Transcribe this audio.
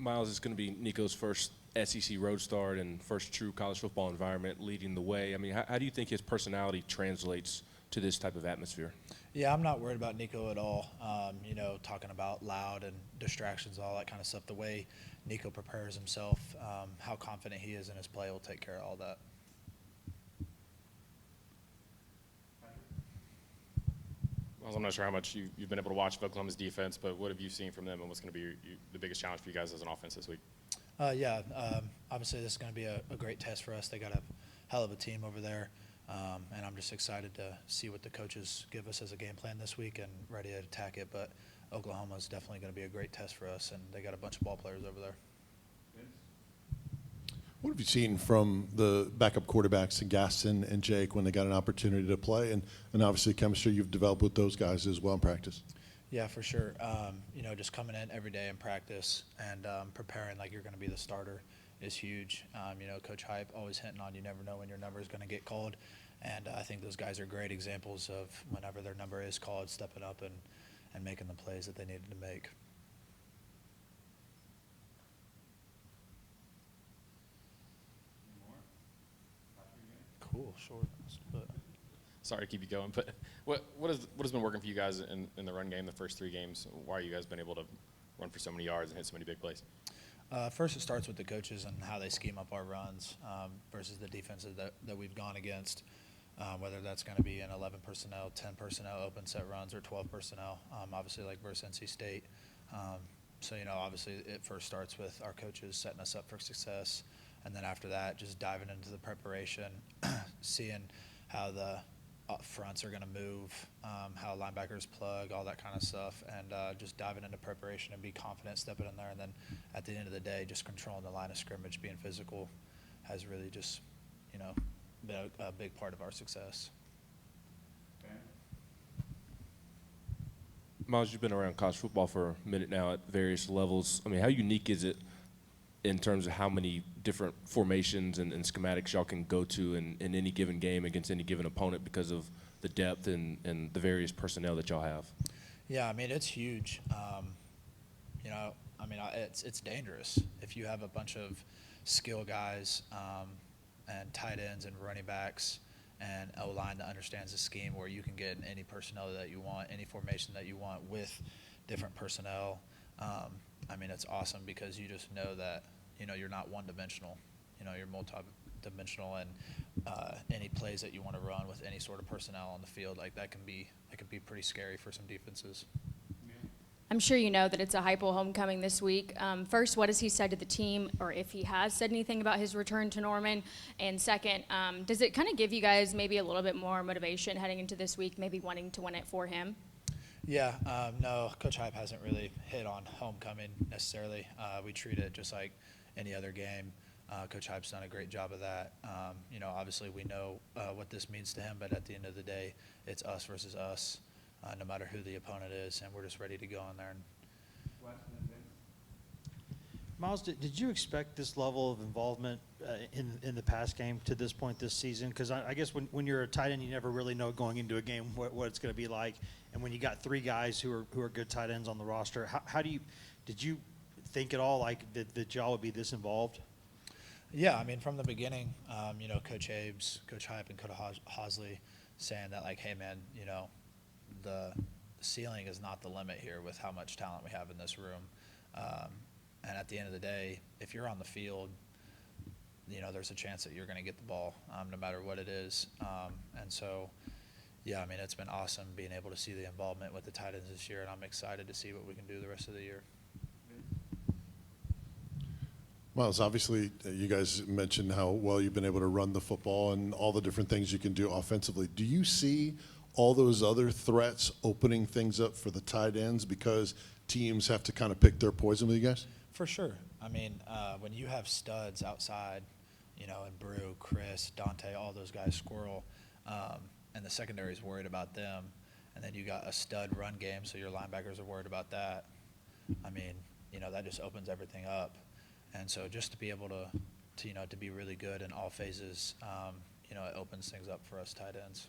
Miles, it's going to be Nico's first SEC road start and first true college football environment leading the way. I mean, how do you think his personality translates to this type of atmosphere? Yeah, I'm not worried about Nico at all. Talking about loud and distractions, all that kind of stuff, the way Nico prepares himself, how confident he is in his play will take care of all that. I'm not sure how much you've been able to watch Oklahoma's defense, but what have you seen from them, and what's going to be the biggest challenge for you guys as an offense this week? Obviously this is going to be a great test for us. They got a hell of a team over there, and I'm just excited to see what the coaches give us as a game plan this week and ready to attack it. But Oklahoma is definitely going to be a great test for us, and they got a bunch of ball players over there. What have you seen from the backup quarterbacks, Gaston and Jake, when they got an opportunity to play? And obviously chemistry you've developed with those guys as well in practice. Yeah, for sure. Just coming in every day in practice and preparing like you're going to be the starter is huge. Coach Hype always hinting on you never know when your number is going to get called. And I think those guys are great examples of whenever their number is called, stepping up and making the plays that they needed to make. Cool, short. Sorry to keep you going, but what has been working for you guys in the run game the first 3 games? Why are you guys been able to run for so many yards and hit so many big plays? First, it starts with the coaches and how they scheme up our runs versus the defenses that we've gone against, whether that's going to be an 11 personnel, 10 personnel open set runs, or 12 personnel, obviously like versus NC State. Obviously it first starts with our coaches setting us up for success. And then after that, just diving into the preparation, seeing how the fronts are going to move, how linebackers plug, all that kind of stuff, and just diving into preparation and be confident stepping in there. And then at the end of the day, just controlling the line of scrimmage, being physical, has really just, been a big part of our success. Miles, you've been around college football for a minute now at various levels. I mean, how unique is it in terms of how many different formations and schematics y'all can go to in any given game against any given opponent because of the depth and the various personnel that y'all have? Yeah, I mean, it's huge. It's dangerous. If you have a bunch of skill guys and tight ends and running backs and O-line that understands the scheme where you can get any personnel that you want, any formation that you want with different personnel, it's awesome because you just know that, you're not one-dimensional. You're multi-dimensional, and any plays that you want to run with any sort of personnel on the field, like that can be pretty scary for some defenses. I'm sure you know that it's a Heupel homecoming this week. First, what has he said to the team, or if he has said anything about his return to Norman? And second, does it kind of give you guys maybe a little bit more motivation heading into this week, maybe wanting to win it for him? Yeah, no, Coach Hype hasn't really hit on homecoming necessarily. We treat it just like any other game. Coach Hype's done a great job of that. Obviously we know what this means to him, but at the end of the day, it's us versus us, no matter who the opponent is, and we're just ready to go in there. Miles, did you expect this level of involvement in the pass game to this point this season? Because I guess when you're a tight end, you never really know going into a game what it's going to be like. And when you got 3 guys who are good tight ends on the roster, did you think at all like that y'all would be this involved? Yeah, from the beginning, Coach Abe's, Coach Hype, and Coach Hosley saying that, like, hey, man, the ceiling is not the limit here with how much talent we have in this room. And at the end of the day, if you're on the field, there's a chance that you're going to get the ball no matter what it is. It's been awesome being able to see the involvement with the tight ends this year, and I'm excited to see what we can do the rest of the year. Well, it's obviously, you guys mentioned how well you've been able to run the football and all the different things you can do offensively. Do you see all those other threats opening things up for the tight ends because teams have to kind of pick their poison with you guys? For sure. When you have studs outside, and Brew, Chris, Dante, all those guys, Squirrel, and the secondary is worried about them, and then you got a stud run game, so your linebackers are worried about that. That just opens everything up. And so just to be able to be really good in all phases, it opens things up for us tight ends.